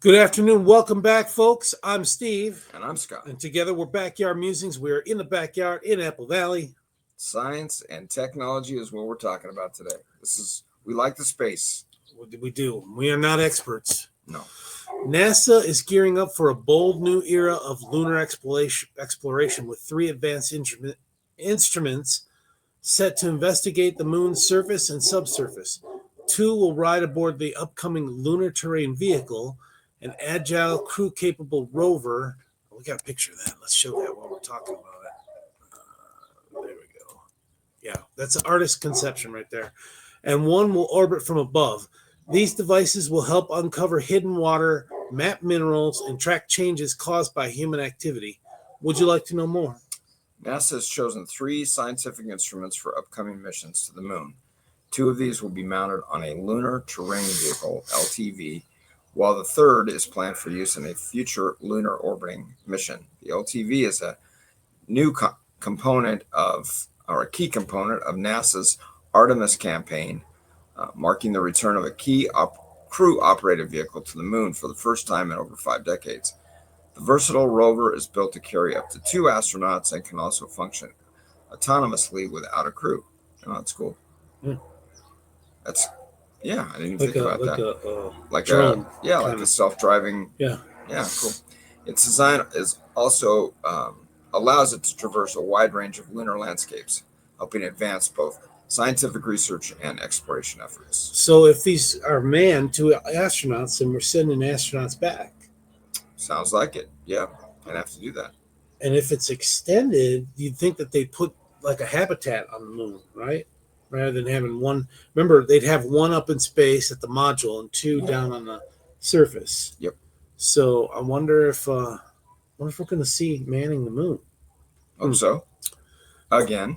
Good afternoon. Welcome back, folks. I'm Steve. And I'm Scott. And together we're Backyard Musings. We're in the backyard in Apple Valley. Science and technology is what we're talking about today. We like the space. We do. We are not experts. No. NASA is gearing up for a bold new era of lunar exploration with 3 advanced instruments set to investigate the moon's surface and subsurface. 2 will ride aboard the upcoming Lunar Terrain Vehicle, an agile, crew-capable rover. We got a picture of that. Let's show that while we're talking about it. There we go. Yeah, that's an artist's conception right there. And 1 will orbit from above. These devices will help uncover hidden water, map minerals, and track changes caused by human activity. Would you like to know more? NASA has chosen 3 scientific instruments for upcoming missions to the moon. 2 of these will be mounted on a Lunar Terrain Vehicle, LTV, while the 3rd is planned for use in a future lunar orbiting mission. The LTV is a new key component of NASA's Artemis campaign, marking the return of a key crew-operated vehicle to the moon for the first time in over 5 decades. The versatile rover is built to carry up to 2 astronauts and can also function autonomously without a crew. Oh, that's cool. I didn't even think about that. Like drone, like a self-driving. Yeah, cool. Its design is also allows it to traverse a wide range of lunar landscapes, helping advance both scientific research and exploration efforts. So if these are manned 2 astronauts, then we're sending astronauts back. Sounds like it. Yeah, I'd have to do that. And if it's extended, you'd think that they'd put like a habitat on the moon, right? Rather than having 1. Remember, they'd have 1 up in space at the module and 2 down on the surface. Yep. So I wonder if we're going to see manning the moon. Hope so. Again.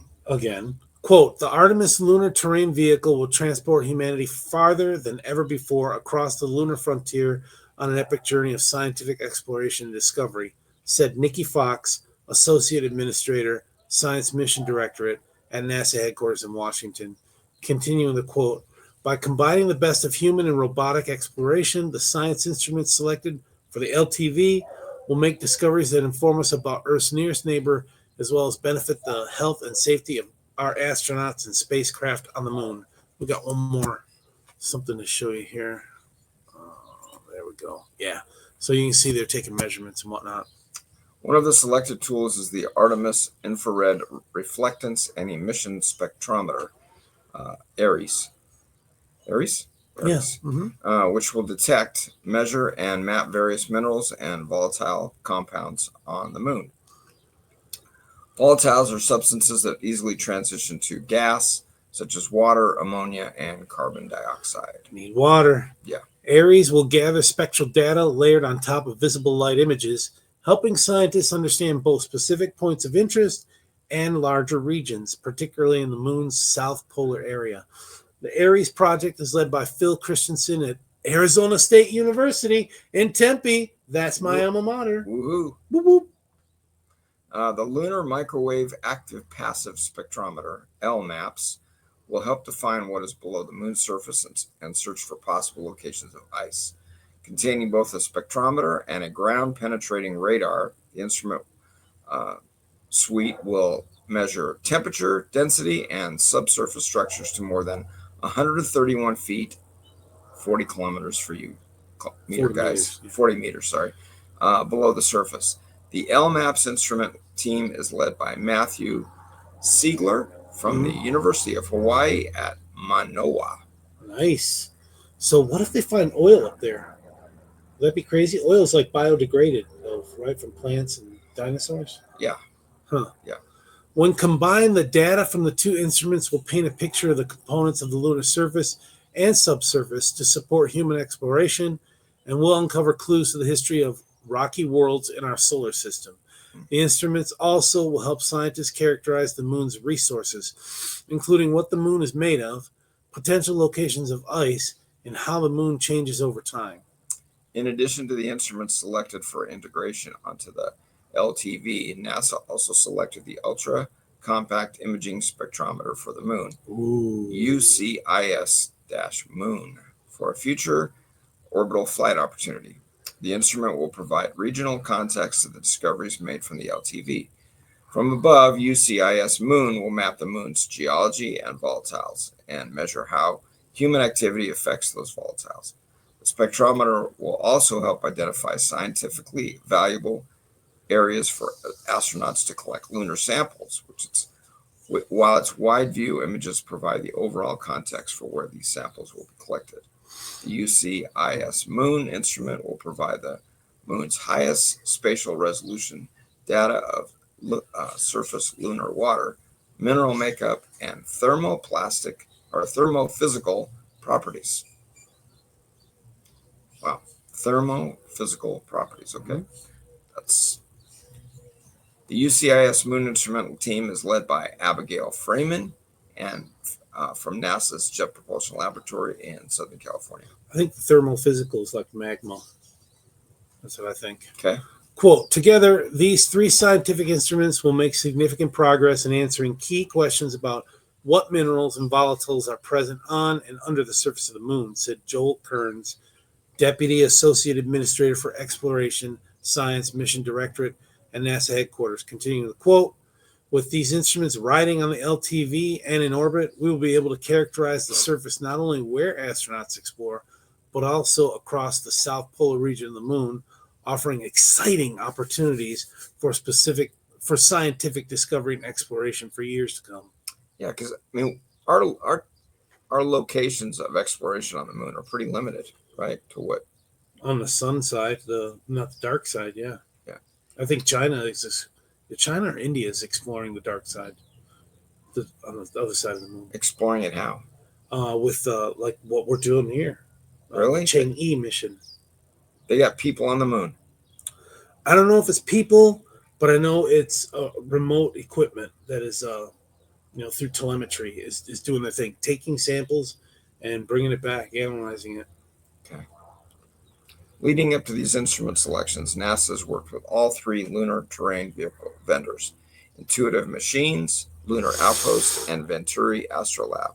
Quote, the Artemis Lunar Terrain Vehicle will transport humanity farther than ever before across the lunar frontier on an epic journey of scientific exploration and discovery, said Nikki Fox, Associate Administrator, Science Mission Directorate at NASA headquarters in Washington. Continuing the quote, by combining the best of human and robotic exploration, the science instruments selected for the LTV will make discoveries that inform us about Earth's nearest neighbor, as well as benefit the health and safety of our astronauts and spacecraft on the moon. We got one more, something to show you here. There we go. Yeah. So you can see they're taking measurements and whatnot. One of the selected tools is the Artemis Infrared Reflectance and Emission Spectrometer, ARES. ARES? Yeah. Which will detect, measure, and map various minerals and volatile compounds on the moon. Volatiles are substances that easily transition to gas, such as water, ammonia, and carbon dioxide. Need water. Yeah. ARES will gather spectral data layered on top of visible light images, helping scientists understand both specific points of interest and larger regions, particularly in the moon's south polar area. The ARES project is led by Phil Christensen at Arizona State University in Tempe. That's my alma mater. Woohoo. Whoop, whoop. The Lunar Microwave Active Passive Spectrometer, LMAPS, will help define what is below the moon's surface and search for possible locations of ice. Containing both a spectrometer and a ground-penetrating radar, the instrument suite will measure temperature, density, and subsurface structures to more than 131 feet, 40 kilometers for you meter 40 guys, meters, yeah. 40 meters, sorry, below the surface. The LMAPS instrument team is led by Matthew Siegler from the University of Hawaii at Manoa. Nice. So what if they find oil up there? Would that be crazy? Oil is like biodegraded, right, from plants and dinosaurs? Yeah. Huh. Yeah. When combined, the data from the 2 instruments will paint a picture of the components of the lunar surface and subsurface to support human exploration, and will uncover clues to the history of rocky worlds in our solar system. The instruments also will help scientists characterize the moon's resources, including what the moon is made of, potential locations of ice, and how the moon changes over time. In addition to the instruments selected for integration onto the LTV, NASA also selected the Ultra Compact Imaging Spectrometer for the moon, UCIS-Moon, for a future orbital flight opportunity. The instrument will provide regional context to the discoveries made from the LTV. From above, UCIS Moon will map the moon's geology and volatiles and measure how human activity affects those volatiles. The spectrometer will also help identify scientifically valuable areas for astronauts to collect lunar samples, while its wide view images provide the overall context for where these samples will be collected. The UCIS Moon instrument will provide the moon's highest spatial resolution data of surface lunar water, mineral makeup, and thermoplastic or thermophysical properties. Wow, thermophysical properties. Okay, that's the UCIS Moon Instrumental team is led by Abigail Freeman and from NASA's Jet Propulsion Laboratory in Southern California. I think the thermal physical is like magma. That's what I think. Okay. Quote, together, these three scientific instruments will make significant progress in answering key questions about what minerals and volatiles are present on and under the surface of the moon, said Joel Kearns, Deputy Associate Administrator for Exploration, Science, Mission Directorate, and NASA headquarters. Continuing the quote, with these instruments riding on the LTV and in orbit, we will be able to characterize the surface not only where astronauts explore, but also across the south polar region of the moon, offering exciting opportunities for scientific discovery and exploration for years to come. Yeah, because I mean, our locations of exploration on the moon are pretty limited, right? To what? On the sun side, not the dark side. Yeah. Yeah. I think China or India is exploring the dark side, on the other side of the moon. Exploring it how? With like what we're doing here. Really? Chang'e mission. They got people on the moon. I don't know if it's people, but I know it's remote equipment that is, through telemetry is doing their thing, taking samples and bringing it back, analyzing it. Okay. Leading up to these instrument selections, NASA has worked with all three lunar terrain vehicle vendors, Intuitive Machines, Lunar Outpost, and Venturi Astrolab,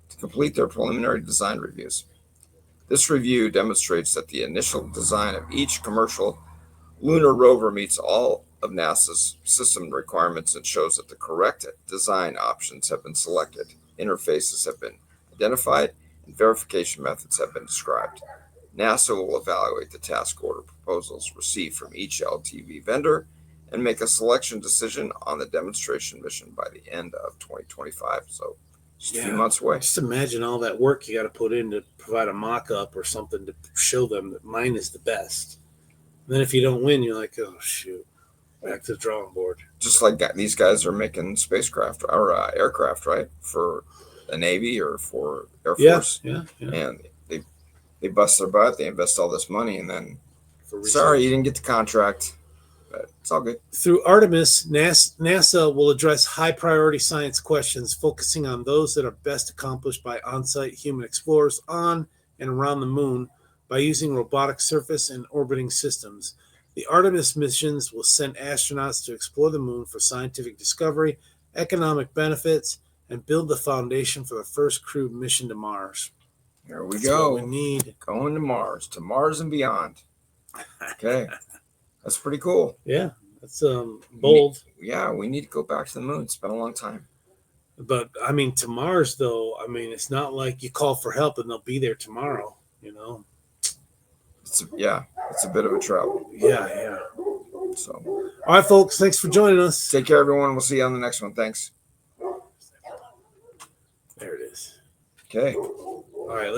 to complete their preliminary design reviews. This review demonstrates that the initial design of each commercial lunar rover meets all of NASA's system requirements and shows that the correct design options have been selected, interfaces have been identified, and verification methods have been described. NASA will evaluate the task order proposals received from each LTV vendor and make a selection decision on the demonstration mission by the end of 2025. So just a few months away. Just imagine all that work you got to put in to provide a mock-up or something to show them that mine is the best. And then if you don't win, you're like, oh, shoot, back to the drawing board. Just like these guys are making spacecraft or aircraft, right, for the Navy or for Air Force. Yeah. And they bust their butt, they invest all this money, and then, sorry, you didn't get the contract. But it's all good. Through Artemis, NASA will address high-priority science questions, focusing on those that are best accomplished by on-site human explorers on and around the moon by using robotic surface and orbiting systems. The Artemis missions will send astronauts to explore the moon for scientific discovery, economic benefits, and build the foundation for the first crewed mission to Mars. Here we go. What we need. Going to Mars and beyond. Okay. That's pretty cool. Yeah, that's bold. We need to go back to the moon. It's been a long time. But, I mean, to Mars, though, I mean, it's not like you call for help and they'll be there tomorrow, It's a bit of a travel. Yeah. So, all right, folks, thanks for joining us. Take care, everyone. We'll see you on the next one. Thanks. There it is. Okay. All right.